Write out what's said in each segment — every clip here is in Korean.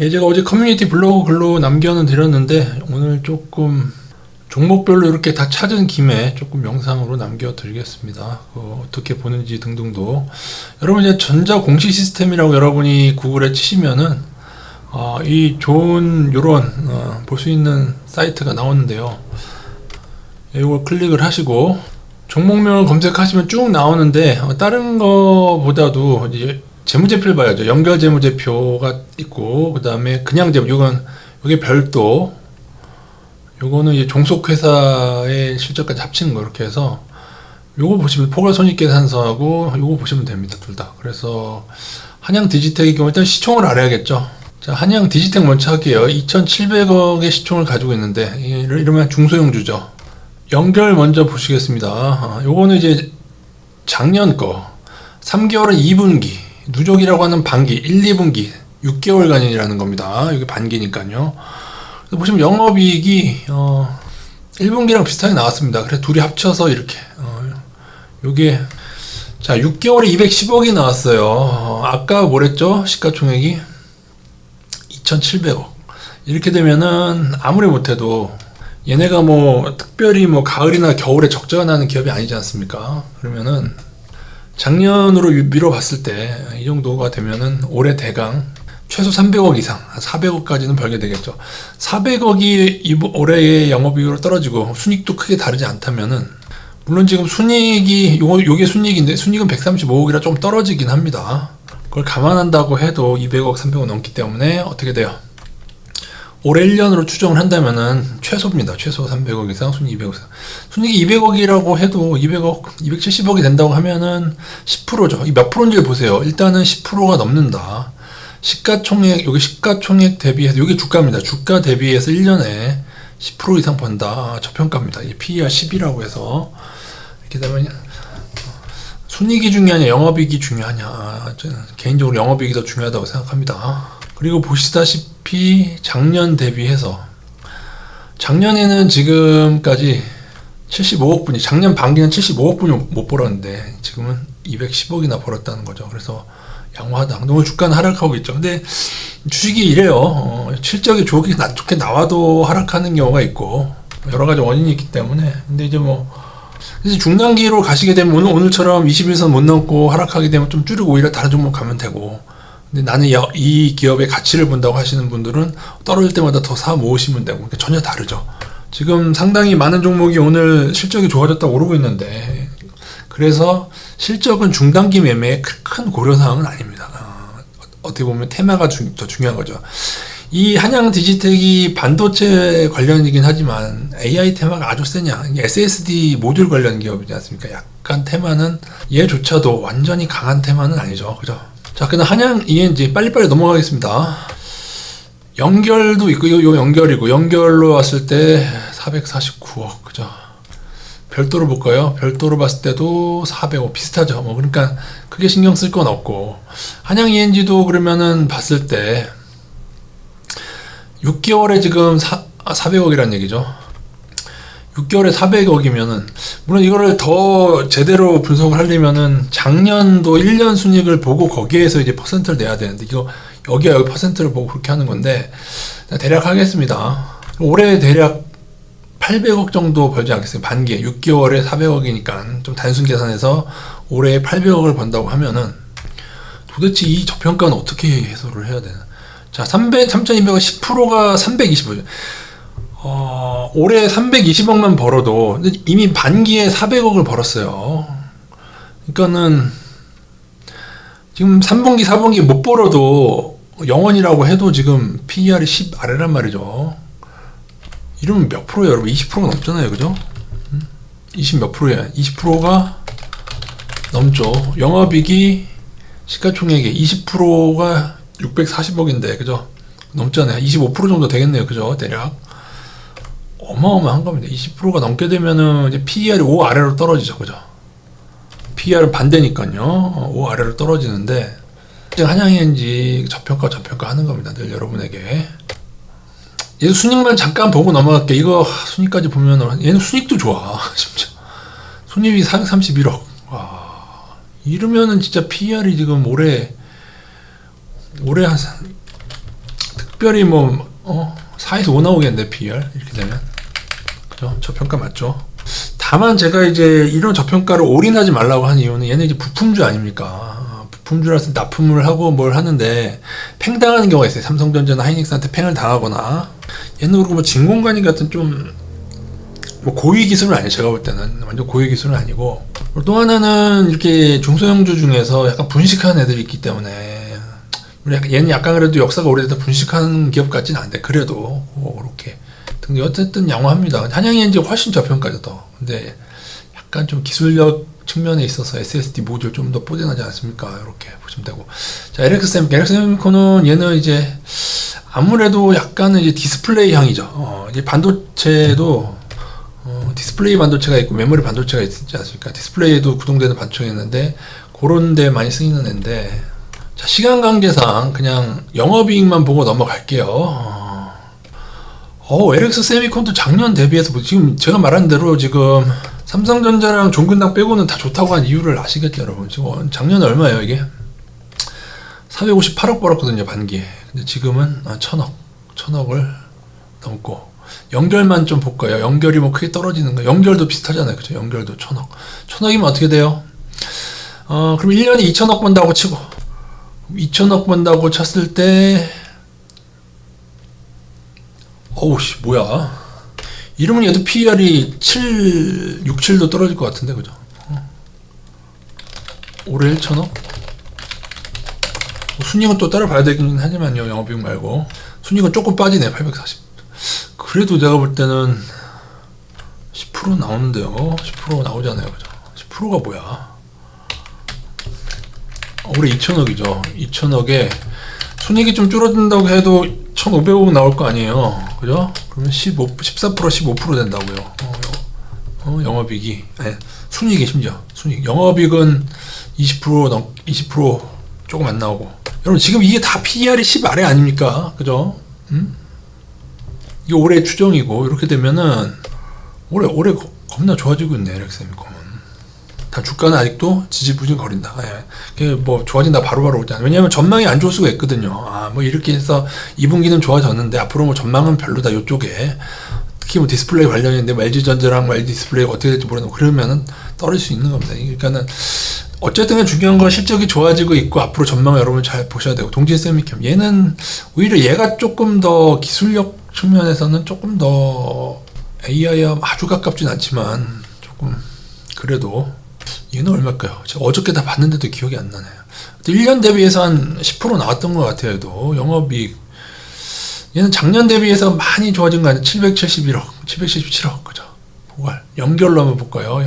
예, 제가 어제 커뮤니티 블로그 글로 남겨는 드렸는데 오늘 조금 종목별로 이렇게 다 찾은 김에 조금 영상으로 남겨드리겠습니다. 어떻게 보는지 등등도. 여러분 이제 전자 공시 시스템이라고 여러분이 구글에 치시면은 이 좋은 요런 볼 수 있는 사이트가 나오는데요. 이걸 클릭을 하시고 종목명을 검색하시면 쭉 나오는데 다른 거보다도 이제 재무제표를 봐야죠. 연결 재무제표가 있고, 그 다음에 그냥 재무, 요게 별도, 요거는 이제 종속회사의 실적까지 합치는 거, 이렇게 해서, 요거 보시면, 포괄손익계산서하고, 요거 보시면 됩니다. 둘 다. 그래서, 한양 디지텍의 경우, 일단 시총을 알아야겠죠. 자, 한양 디지텍 먼저 할게요. 2,700억의 시총을 가지고 있는데, 이러면 중소형주죠. 연결 먼저 보시겠습니다. 요거는 이제 작년 거, 3개월은 2분기, 누적이라고 하는 반기, 1, 2분기, 6개월간이라는 겁니다. 이게 반기니까요. 그래서 보시면 영업이익이 1분기랑 비슷하게 나왔습니다. 그래서 둘이 합쳐서 이렇게 요게 자 6개월에 210억이 나왔어요. 아까 뭐랬죠? 시가총액이 2,700억. 이렇게 되면은 아무리 못해도 얘네가 뭐 특별히 뭐 가을이나 겨울에 적자가 나는 기업이 아니지 않습니까? 그러면은 작년으로 미뤄봤을 때 이 정도가 되면은 올해 대강 최소 300억 이상, 400억까지는 벌게 되겠죠. 400억이 올해의 영업이익으로 떨어지고 순익도 크게 다르지 않다면은 물론 지금 순익이 요게 순익인데 순익은 135억이라 좀 떨어지긴 합니다. 그걸 감안한다고 해도 200억, 300억 넘기 때문에 어떻게 돼요? 올해 1년으로 추정을 한다면은 최소입니다. 최소 300억 이상, 순익 200억 이상. 순익이 200억이라고 해도 200억, 270억이 된다고 하면은 10%죠. 이 몇 프로인지를 보세요. 일단은 10%가 넘는다. 시가총액, 여기 시가총액 대비해서, 여기 주가입니다. 주가 대비해서 1년에 10% 이상 번다. 저평가입니다. 이 PER 10이라고 해서. 이렇게 되면 순익이 중요하냐, 영업이익이 중요하냐. 저는 개인적으로 영업이익이 더 중요하다고 생각합니다. 그리고 보시다시피 작년 대비해서 작년에는 지금까지 75억 분이 작년 반기는 75억 분이 못 벌었는데 지금은 210억이나 벌었다는 거죠. 그래서 양호하다. 너무 주가는 하락하고 있죠. 근데 주식이 이래요. 실적이 좋게 나와도 하락하는 경우가 있고 여러 가지 원인이 있기 때문에. 근데 이제 그래서 중단기로 가시게 되면 오늘처럼 21선 못 넘고 하락하게 되면 좀 줄이고 오히려 다른 종목 가면 되고. 근데 나는 이 기업의 가치를 본다고 하시는 분들은 떨어질 때마다 더 사 모으시면 되고. 그러니까 전혀 다르죠. 지금 상당히 많은 종목이 오늘 실적이 좋아졌다고 오르고 있는데 그래서 실적은 중단기 매매의 큰 고려사항은 아닙니다. 어떻게 보면 테마가 더 중요한 거죠. 이 한양 디지텍이 반도체 관련이긴 하지만 AI 테마가 아주 세냐. SSD 모듈 관련 기업이지 않습니까? 약간 테마는 얘조차도 완전히 강한 테마는 아니죠. 그죠? 자, 그다음 한양 ENG 빨리빨리 넘어가겠습니다. 연결도 있고, 요 연결이고, 연결로 왔을 때 449억, 그죠? 별도로 볼까요? 별도로 봤을 때도 400억 비슷하죠. 그러니까 크게 신경 쓸 건 없고, 한양 ENG도 그러면은 봤을 때 6개월에 지금 400억이란 얘기죠. 6개월에 400억이면은, 물론 이거를 더 제대로 분석을 하려면은 작년도 1년 순익을 보고 거기에서 이제 퍼센트를 내야 되는데, 여기 퍼센트를 보고 그렇게 하는 건데, 대략 하겠습니다. 올해 대략 800억 정도 벌지 않겠습니까? 반기에. 6개월에 400억이니까 좀 단순 계산해서 올해 800억을 번다고 하면은 도대체 이 저평가는 어떻게 해소를 해야 되나? 자, 3,200억 10%가 320억. 올해 320억만 벌어도 이미 반기에 400억을 벌었어요. 그러니까는 지금 3분기, 4분기 못 벌어도 영원이라고 해도 지금 PER이 10 아래란 말이죠. 이러면 몇 프로예요, 여러분? 20%가 넘잖아요, 그죠? 20 몇 프로야? 20%가 넘죠. 영업이익이 시가총액의 20%가 640억인데, 그죠? 넘잖아요. 25% 정도 되겠네요, 그죠? 대략. 어마어마한 겁니다. 20%가 넘게 되면은 이제 PER이 5 아래로 떨어지죠, 그죠? PER은 반대니까요. 5 아래로 떨어지는데 한양ENG 저평가 하는 겁니다. 늘 여러분에게. 얘 순익만 잠깐 보고 넘어갈게. 이거 순익까지 보면 얘는 순익도 좋아. 진짜. 순익이 431억. 와, 이러면은 진짜 PER이 지금 올해 한 특별히 뭐 4에서 5 나오겠는데 PER 이렇게 되면 그죠? 저평가 맞죠? 다만 제가 이제 이런 저평가를 올인하지 말라고 한 이유는 얘는 이제 부품주 아닙니까? 부품주라서 납품을 하고 뭘 하는데 팽당하는 경우가 있어요. 삼성전자나 하이닉스한테 팽을 당하거나. 얘는 그리고 뭐 진공관이 같은 좀 뭐 고위 기술은 아니에요. 제가 볼 때는 완전 고위 기술은 아니고. 또 하나는 이렇게 중소형주 중에서 약간 분식하는 애들이 있기 때문에 얘는 약간 그래도 역사가 오래돼서 분식하는 기업 같진 않은데 그래도 그렇게 근데 어쨌든 양호합니다. 한양이 이제 훨씬 저평가죠 더. 근데 약간 좀 기술력 측면에 있어서 SSD 모듈 좀 더 뽀대나지 않습니까? 이렇게 보시면 되고. 자, LX세미콘은 얘는 이제 아무래도 약간은 이제 디스플레이 향이죠. 이제 반도체도 디스플레이 반도체가 있고 메모리 반도체가 있지 않습니까? 디스플레이에도 구동되는 반도체가 있는데 그런 데 많이 쓰이는 애인데. 자, 시간 관계상 그냥 영업이익만 보고 넘어갈게요. LX세미콘도 작년 대비해서 지금 제가 말한 대로 지금 삼성전자랑 종근당 빼고는 다 좋다고 한 이유를 아시겠죠, 여러분? 지금 작년에 얼마예요, 이게? 458억 벌었거든요, 반기에. 근데 지금은 1000억을 넘고. 연결만 좀 볼까요? 연결이 뭐 크게 떨어지는 거. 연결도 비슷하잖아요, 그죠? 연결도 1000억이면 어떻게 돼요? 그럼 1년에 2000억 번다고 치고 2000억 번다고 쳤을 때 어우씨 뭐야 이러면 얘도 PER이 67도 떨어질 것 같은데 그죠? 올해 1000억? 순이익은 또 따라 봐야 되긴 하지만요. 영업이익 말고 순이익은 조금 빠지네. 840. 그래도 내가 볼 때는 10% 나오는데요. 10% 나오잖아요, 그죠? 10%가 뭐야? 올해 2000억이죠. 2000억에 순이익이 좀 줄어든다고 해도 1500억 나올 거 아니에요, 그죠? 그러면 14% 15% 된다고요. 영업이익이 아니 순이익이 심지어 순이익 영업이익은 20% 조금 안 나오고. 여러분 지금 이게 다 PER이 10 아래 아닙니까, 그죠? 이게 올해 추정이고 이렇게 되면은 올해 겁나 좋아지고 있네. LX세미콘은 다 주가는 아직도 지지부진거린다. 예. 뭐 좋아진다 바로바로 오지 않아. 왜냐하면 전망이 안 좋을 수가 있거든요. 뭐 이렇게 해서 2분기는 좋아졌는데 앞으로 뭐 전망은 별로다 이쪽에. 특히 뭐 디스플레이 관련인데 뭐 LG전자랑 뭐 LG디스플레이가 어떻게 될지 모르는 그러면은 떨어질 수 있는 겁니다. 그러니까는 어쨌든 중요한 건 실적이 좋아지고 있고 앞으로 전망을 여러분 잘 보셔야 되고. 동진세미캠 얘는 오히려 얘가 조금 더 기술력 측면에서는 조금 더 AI와 아주 가깝진 않지만 조금 그래도 얘는 얼마일까요? 제가 어저께 다 봤는데도 기억이 안 나네요. 1년 대비해서 한 10% 나왔던 것 같아요. 또 영업이익 얘는 작년 대비해서 많이 좋아진 거 아니에요? 771억 777억 그죠? 보갈 연결로 한번 볼까요?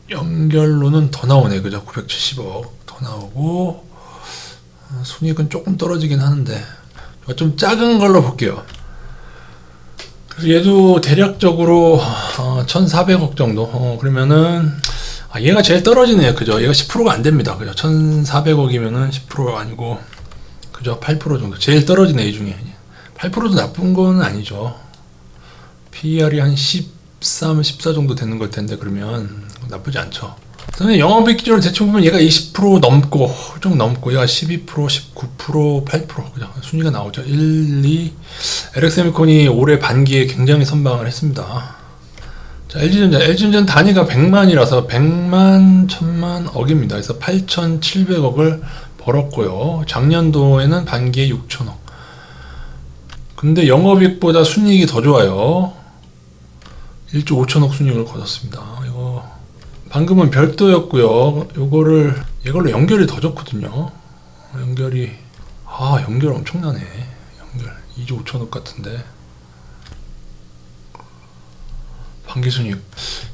연결로는 더 나오네, 그죠? 970억 더 나오고. 순이익은 조금 떨어지긴 하는데 좀 작은 걸로 볼게요. 그래서 얘도 대략적으로 1400억 정도. 그러면은 얘가 제일 떨어지네요, 그죠? 얘가 10%가 안 됩니다, 그죠? 1400억이면은 10%가 아니고 그죠? 8% 정도 제일 떨어지네. 이 중에 8%도 나쁜 건 아니죠. PER이 한 13, 14 정도 되는 걸 텐데 그러면 나쁘지 않죠. 영업이익 기준으로 대충 보면 얘가 20% 넘고 훌쩍 넘고 얘가 12%, 19%, 8% 그죠? 순위가 나오죠. 1, 2 LX세미콘이 올해 반기에 굉장히 선방을 했습니다. 자, LG전자 단위가 100만이라서 100만, 1000만 억입니다. 그래서 8,700억을 벌었고요. 작년도에는 반기에 6천억. 근데 영업이익보다 순이익이 더 좋아요. 1조 5천억 순이익을 거뒀습니다. 이거 방금은 별도였고요. 이걸로 연결이 더 좋거든요. 연결 엄청나네. 연결 2조 5천억 같은데 반기순이익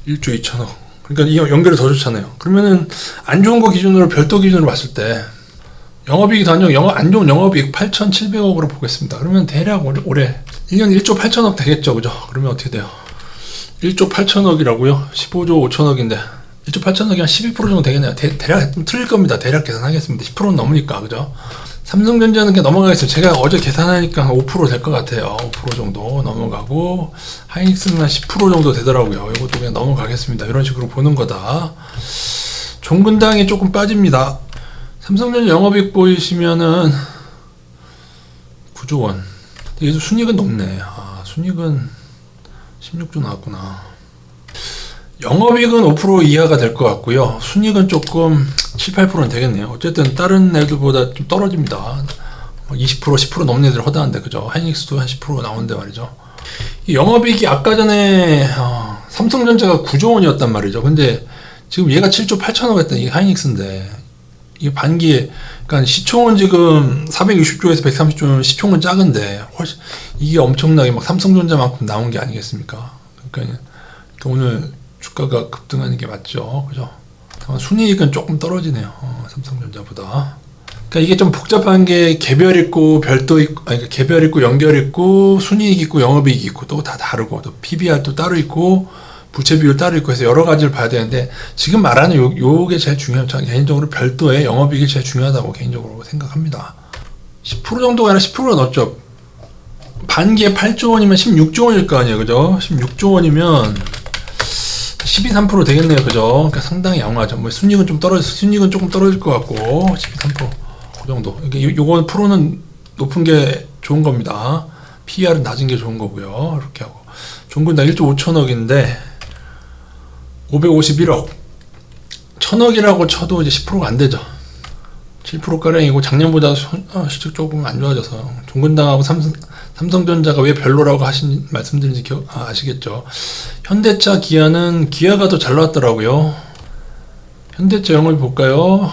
1조 2천억. 그러니까 이 연결이 더 좋잖아요. 그러면은 안 좋은 거 기준으로 별도 기준으로 봤을 때 영업이익이 더 안 좋은 영업이익 8,700억으로 보겠습니다. 그러면 대략 올해 1년 1조 8천억 되겠죠, 그죠? 그러면 어떻게 돼요? 1조 8천억이라고요? 15조 5천억인데 1조 8천억이 한 12% 정도 되겠네요. 대략 좀 틀릴 겁니다. 대략 계산하겠습니다. 10%는 넘으니까, 그죠? 삼성전자는 그냥 넘어가겠습니다. 제가 어제 계산하니까 한 5% 될 것 같아요. 5% 정도 넘어가고 하이닉스는 한 10% 정도 되더라고요. 이것도 그냥 넘어가겠습니다. 이런 식으로 보는 거다. 종근당이 조금 빠집니다. 삼성전자 영업이익 보이시면은 9조 원. 얘도 순이익은 높네. 순이익은 16조 나왔구나. 영업이익은 5% 이하가 될 것 같고요. 순이익은 조금 7, 8%는 되겠네요. 어쨌든 다른 애들보다 좀 떨어집니다. 20%, 10% 넘는 애들 허다한데, 그죠? 하이닉스도 한 10% 나오는데 말이죠. 이 영업이익이 아까 전에 삼성전자가 9조 원이었단 말이죠. 근데 지금 얘가 7조 8천억 했던 이게 하이닉스인데, 이게 반기에, 그러니까 시총은 지금 460조에서 130조면 시총은 작은데, 훨씬, 이게 엄청나게 막 삼성전자만큼 나온 게 아니겠습니까? 그러니까 오늘 주가가 급등하는 게 맞죠. 그죠? 다만 순이익은 조금 떨어지네요. 삼성전자보다. 그러니까 이게 좀 복잡한 게 개별 있고 별도 있고, 그러니까 개별 있고 연결 있고 순이익 있고 영업이익 있고 또 다 다르고 또 PBR도 따로 있고 부채 비율 따로 있고 해서 여러 가지를 봐야 되는데 지금 말하는 요게 제일 중요해요. 저는 개인적으로 별도의 영업이익이 제일 중요하다고 개인적으로 생각합니다. 10% 정도가 아니라 10%가 넘죠. 반기에 8조 원이면 16조 원일 거 아니에요. 그죠? 16조 원이면 12, 3% 되겠네요. 그죠? 그러니까 상당히 양호하죠. 뭐 순이익은 좀 순이익은 조금 떨어질 것 같고 12, 3%. 그 정도. 이게 요건 프로는 높은 게 좋은 겁니다. PER은 낮은 게 좋은 거고요. 이렇게 하고. 종근당 1조 5천억인데 551억. 1000억이라고 쳐도 이제 10%가 안 되죠. 7%가량이고 작년보다 실적 조금 안 좋아져서 종근당하고 삼성전자가 왜 별로라고 말씀드린지 아시겠죠. 현대차, 기아는 기아가 더 잘 나왔더라고요. 현대차 영업이 볼까요?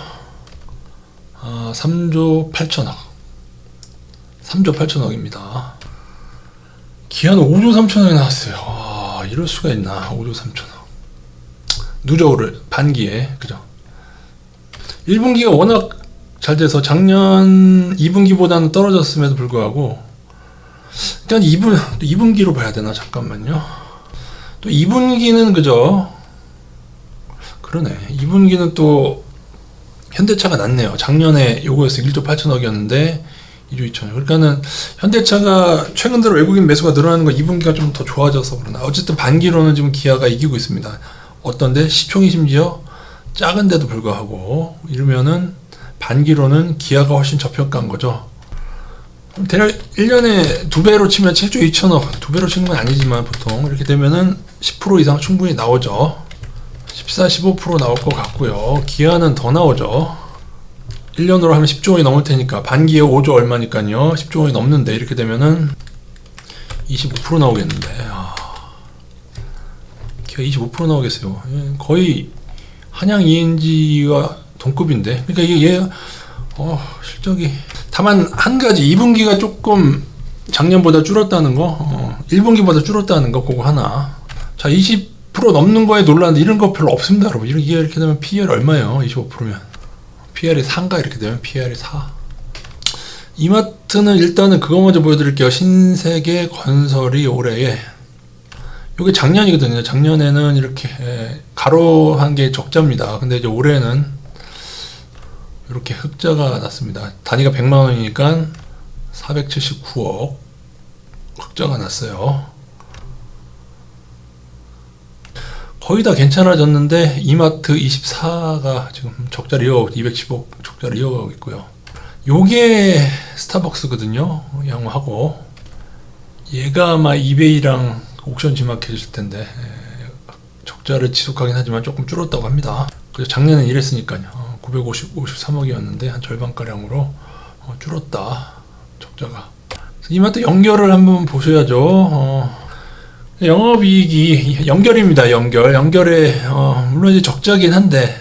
3조 8천억. 3조 8천억입니다. 기아는 5조 3천억이 나왔어요. 이럴 수가 있나. 5조 3천억. 누적을 반기에. 그죠? 1분기가 워낙 잘 돼서 작년 2분기보다는 떨어졌음에도 불구하고 일단 2분기로 봐야 되나? 잠깐만요. 또 2분기는 그죠? 그러네. 2분기는 또 현대차가 낫네요. 작년에 요거에서 1조 8천억이었는데 2조 2천억. 그러니까는 현대차가 최근 들어 외국인 매수가 늘어나는 거 2분기가 좀 더 좋아져서 그러나. 어쨌든 반기로는 지금 기아가 이기고 있습니다. 어떤데? 시총이 심지어 작은데도 불구하고 이러면은 반기로는 기아가 훨씬 저평가한 거죠. 대략 1년에 2배로 치면 7조 2천억, 2배로 치는 건 아니지만 보통 이렇게 되면은 10% 이상 충분히 나오죠. 14, 15% 나올 것 같고요. 기아는 더 나오죠. 1년으로 하면 10조 원이 넘을 테니까 반기에 5조 얼마니까요. 10조 원이 넘는데 이렇게 되면은 25% 나오겠는데. 기아 25% 나오겠어요. 거의 한양 ENG와 동급인데. 그러니까 이게 실적이 다만 한 가지 2분기가 조금 작년보다 줄었다는 거, 1분기보다 줄었다는 거 그거 하나. 자, 20% 넘는 거에 놀랐는데 이런 거 별로 없습니다, 여러분. 이렇게 되면 PER 얼마예요? 25%면 PER이 4인가 이렇게 되면 PER이 4. 이마트는 일단은 그거 먼저 보여드릴게요. 신세계 건설이 올해에 이게 작년이거든요. 작년에는 이렇게 가로한 게 적자입니다. 근데 이제 올해는 이렇게 흑자가 났습니다. 단위가 100만 원이니까 479억 흑자가 났어요. 거의 다 괜찮아졌는데 이마트 24가 지금 적자를 이어가고 210억 적자를 이어가고 있고요. 요게 스타벅스거든요. 양호하고 얘가 아마 이베이랑 옥션 지마켓 있을 텐데 적자를 지속하긴 하지만 조금 줄었다고 합니다. 그래서 작년엔 이랬으니까요. 953억이었는데 한 절반가량으로 줄었다. 적자가. 이마트 연결을 한번 보셔야죠. 영업이익이 연결입니다. 연결에 물론 이제 적자긴 한데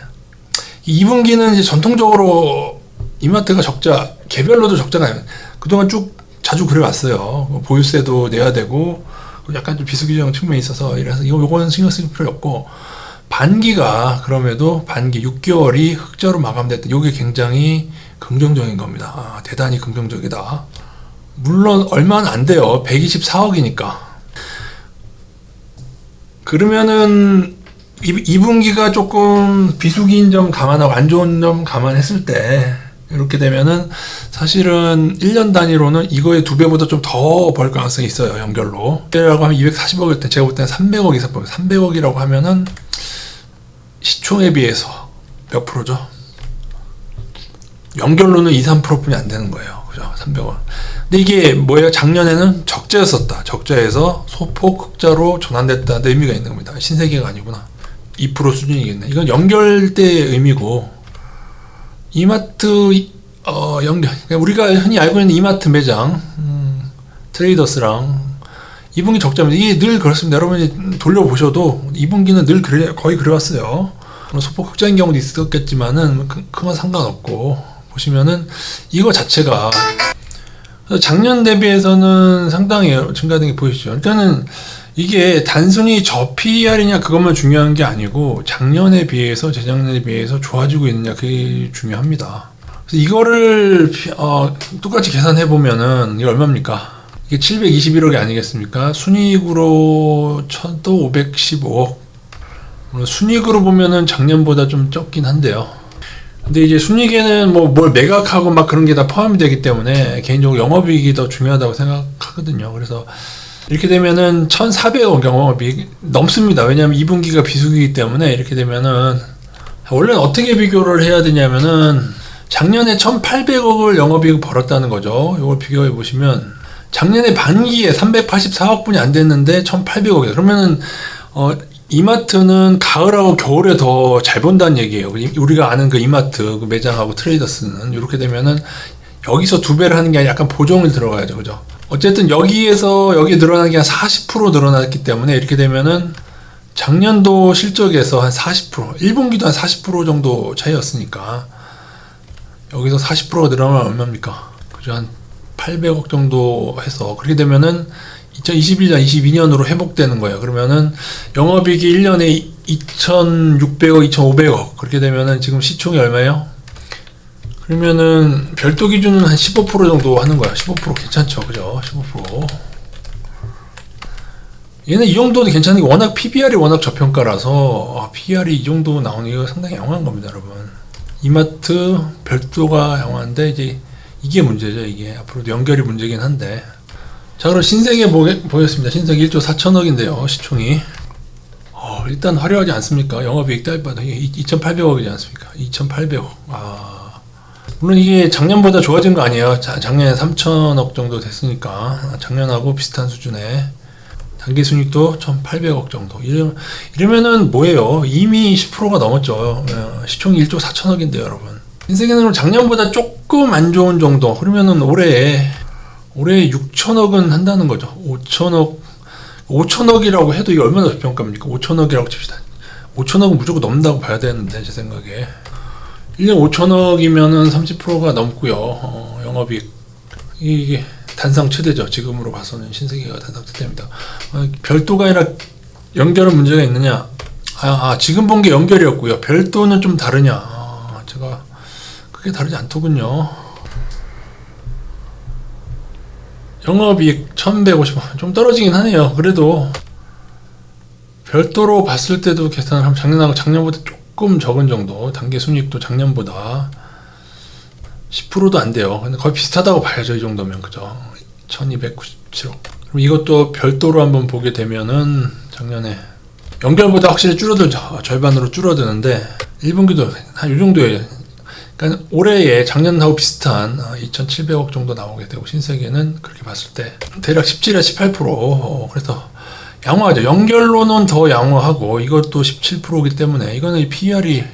2분기는 이제 전통적으로 이마트가 적자, 개별로도 적자가 아니에요. 그동안 쭉 자주 그래왔어요. 보유세도 내야 되고 약간 좀 비수기적 측면이 있어서 이래서 요거는 신경 쓸 필요 없고 반기가 그럼에도 반기 6개월이 흑자로 마감됐다. 이게 굉장히 긍정적인 겁니다. 대단히 긍정적이다. 물론 얼마는 안 돼요. 124억이니까. 그러면은 2분기가 조금 비수기인 점 감안하고 안 좋은 점 감안했을 때 이렇게 되면은 사실은 1년 단위로는 이거의 2배보다 좀 더 벌 가능성이 있어요. 연결로. 라고 하면 240억일 때 제가 볼 때는 300억 이상 보면 300억이라고 하면은 시총에 비해서 몇 프로죠? 연결로는 2~3%뿐이 안 되는 거예요. 그죠? 300원. 근데 이게 뭐예요? 작년에는 적자였었다. 적자에서 소폭 흑자로 전환됐다는 의미가 있는 겁니다. 신세계가 아니구나. 2% 수준이겠네. 이건 연결대의 의미고, 이마트 연결. 그러니까 우리가 흔히 알고 있는 이마트 매장, 트레이더스랑 2분기 적자입니다. 이게 늘 그렇습니다. 여러분이 돌려보셔도 2분기는 늘 거의 그래왔어요. 소폭 흑자인 경우도 있었겠지만은 큰 건 상관없고, 보시면은 이거 자체가 작년 대비해서는 상당히 증가된 게 보이시죠. 일단은 이게 단순히 저 PER이냐 그것만 중요한 게 아니고 작년에 비해서 재작년에 비해서 좋아지고 있느냐 그게 중요합니다. 그래서 이거를 똑같이 계산해 보면은 이게 얼마입니까? 이게 721억이 아니겠습니까? 순이익으로 또 515억. 순이익으로 보면은 작년보다 좀 적긴 한데요. 근데 이제 순이익에는 뭐 뭘 매각하고 막 그런 게 다 포함이 되기 때문에 개인적으로 영업이익이 더 중요하다고 생각하거든요. 그래서 이렇게 되면은 1,400억 영업이익 넘습니다. 왜냐하면 2분기가 비수기이기 때문에. 이렇게 되면은 원래는 어떻게 비교를 해야 되냐면은 작년에 1,800억을 영업이익 벌었다는 거죠. 이걸 비교해 보시면 작년에 반기에 384억 분이 안 됐는데 1,800억이에요. 그러면은 이마트는 가을하고 겨울에 더 잘 번다는 얘기예요. 우리가 아는 그 이마트 그 매장하고 트레이더스는 이렇게 되면은 여기서 2배를 하는 게 아니라 약간 보정을 들어가야죠. 그죠? 어쨌든 여기에서 여기 늘어나는 게 한 40% 늘어났기 때문에 이렇게 되면은 작년도 실적에서 한 40%, 1분기도 한 40% 정도 차이였으니까 여기서 40%가 늘어나면 얼마입니까? 그죠? 한 800억 정도 해서 그렇게 되면은 2021년, 22년으로 회복되는 거예요. 그러면은 영업이익이 1년에 2,600억, 2,500억 그렇게 되면은 지금 시총이 얼마예요? 그러면은 별도 기준은 한 15% 정도 하는 거야. 15% 괜찮죠, 그죠? 15%. 얘는 이 정도는 괜찮은 게 워낙 PBR이 워낙 저평가라서 PR이 이 정도 나오는 게 상당히 양호한 겁니다, 여러분. 이마트 별도가 양호한데 이제 이게 문제죠. 이게 앞으로도 연결이 문제긴 한데. 자, 그럼 신세계 보겠습니다. 신세계 1조 4천억인데요, 시총이. 일단 화려하지 않습니까? 영업이익 딸바도 2,800억이지 않습니까? 2,800억. 물론 이게 작년보다 좋아진 거 아니에요. 작년에 3천억 정도 됐으니까 작년하고 비슷한 수준에 단기순이익도 1,800억 정도. 이러면은 뭐예요? 이미 10%가 넘었죠. 시총이 1조 4천억인데요, 여러분. 신세계는 작년보다 조금 안 좋은 정도. 그러면은 올해 6천억은 한다는 거죠. 5천억이라고 해도 이게 얼마나 저평가입니까? 5천억이라고 칩시다. 5천억은 무조건 넘는다고 봐야 되는데, 제 생각에. 1년 5천억이면은 30%가 넘고요. 영업이익. 이게 단상 최대죠. 지금으로 봐서는 신세계가 단상 최대입니다. 별도가 아니라 연결은 문제가 있느냐? 지금 본 게 연결이었고요. 별도는 좀 다르냐? 제가 크게 다르지 않더군요. 영업이익 1,150원 좀 떨어지긴 하네요. 그래도 별도로 봤을 때도 계산을 하면 작년하고 작년보다 조금 적은 정도. 단기 순이익도 작년보다 10%도 안 돼요. 근데 거의 비슷하다고 봐야죠. 이 정도면. 그죠? 1,297억. 그럼 이것도 별도로 한번 보게 되면은 작년에 연결보다 확실히 줄어들죠. 절반으로 줄어드는데 1분기도 한 이 정도에, 그러니까 올해에 작년하고 비슷한 2,700억 정도 나오게 되고, 신세계는 그렇게 봤을 때 대략 17에서 18%. 그래서 양호하죠. 연결로는 더 양호하고 이것도 17%이기 때문에 이거는 PER이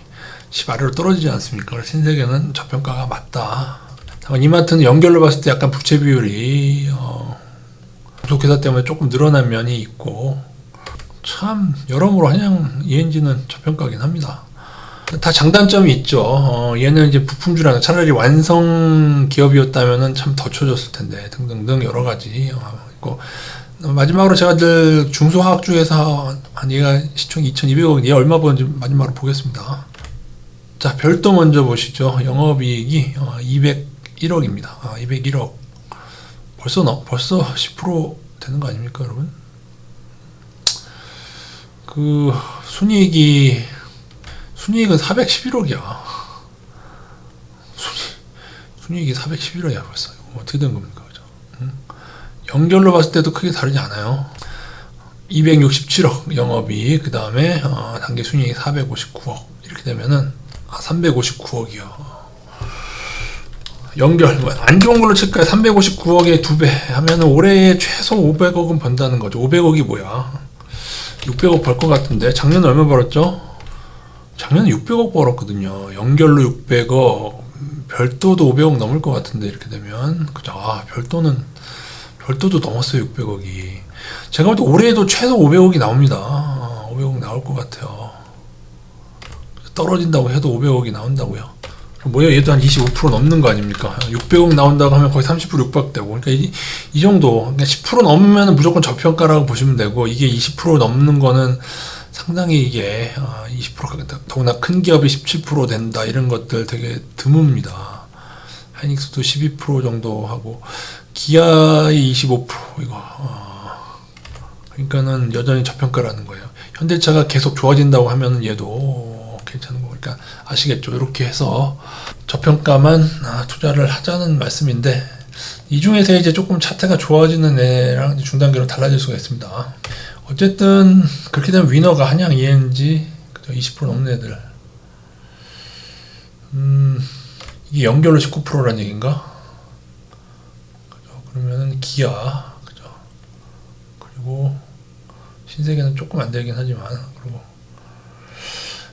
10 아래로 떨어지지 않습니까? 그래서 신세계는 저평가가 맞다. 다만 이마트는 연결로 봤을 때 약간 부채 비율이 구속회사 때문에 조금 늘어난 면이 있고, 참 여러모로 한양 ENG는 저평가긴 합니다. 다 장단점이 있죠. 얘는 이제 부품주라는, 차라리 완성 기업이었다면은 참 더 쳐줬을 텐데 등등등 여러 가지 있고, 마지막으로 제가 늘 중소화학주에서 얘가 시총 2,200억, 얘 얼마 버는지 마지막으로 보겠습니다. 자, 별도 먼저 보시죠. 영업이익이 201억입니다. 201억. 벌써 10% 되는 거 아닙니까, 여러분? 그 순이익은 411억이야. 순이익이 411억이야 벌써. 어떻게 된 겁니까, 그죠? 연결로 봤을 때도 크게 다르지 않아요. 267억 영업이익, 그 다음에 단기 순이익 459억. 이렇게 되면은 359억이요. 연결 안 좋은 걸로 칠까요? 359억에 2배 하면은 올해 최소 500억은 번다는 거죠. 500억이 뭐야? 600억 벌 것 같은데 작년에 얼마 벌었죠? 작년에 600억 벌었거든요. 연결로 600억, 별도도 500억 넘을 것 같은데 이렇게 되면 그죠? 아, 별도도 넘었어요. 600억이. 제가 볼 때 올해에도 최소 500억이 나옵니다. 500억 나올 것 같아요. 떨어진다고 해도 500억이 나온다고요. 뭐야, 얘도 한 25% 넘는 거 아닙니까? 600억 나온다고 하면 거의 30% 육박되고. 그러니까 이 정도, 그러니까 10% 넘으면 무조건 저평가라고 보시면 되고, 이게 20% 넘는 거는 상당히 이게 20%가 더구나 큰 기업이 17% 된다 이런 것들 되게 드뭅니다. 하이닉스도 12% 정도 하고 기아의 25% 이거 그러니까는 여전히 저평가라는 거예요. 현대차가 계속 좋아진다고 하면은 얘도 괜찮은 거. 그러니까 아시겠죠? 이렇게 해서 저평가만 투자를 하자는 말씀인데, 이 중에서 이제 조금 차트가 좋아지는 애랑 중단기로 달라질 수가 있습니다. 어쨌든 그렇게 되면 위너가 한양, ENG 20% 넘는 애들. 이게 연결로 19%란 얘기인가? 그죠? 그러면은 기아, 그죠? 그리고 신세계는 조금 안 되긴 하지만, 그리고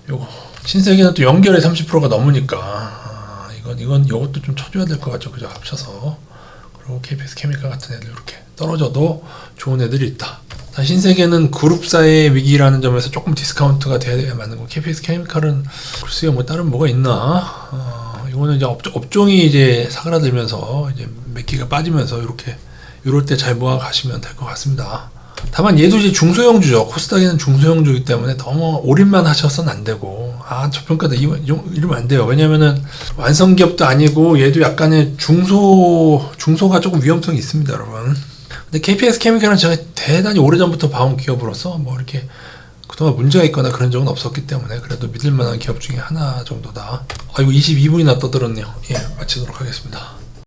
요거 신세계는 또 연결에 30%가 넘으니까 이것도 좀 쳐줘야 될 것 같죠, 그죠? 합쳐서. 그리고 KPS 케미칼 같은 애들 이렇게 떨어져도 좋은 애들이 있다. 신세계는 그룹사의 위기라는 점에서 조금 디스카운트가 돼야 맞는 거. KPS 케미칼은 글쎄요, 뭐 다른 뭐가 있나? 이거는 이제 업종이 이제 사그라들면서 이제 몇 개가 빠지면서 이럴 때 잘 모아 가시면 될 것 같습니다. 다만 얘도 이제 중소형주죠. 코스닥에는 중소형주이기 때문에 너무 올인만 하셔서는 안 되고, 저평가다 이러면 안 돼요. 왜냐면은 완성기업도 아니고 얘도 약간의 중소가 조금 위험성이 있습니다, 여러분. 근데 KPS 케미칼은 제가 대단히 오래전부터 봐온 기업으로서 뭐 이렇게 그동안 문제가 있거나 그런 적은 없었기 때문에 그래도 믿을만한 기업 중에 하나 정도다. 이거 22분이나 떠들었네요. 예, 마치도록 하겠습니다.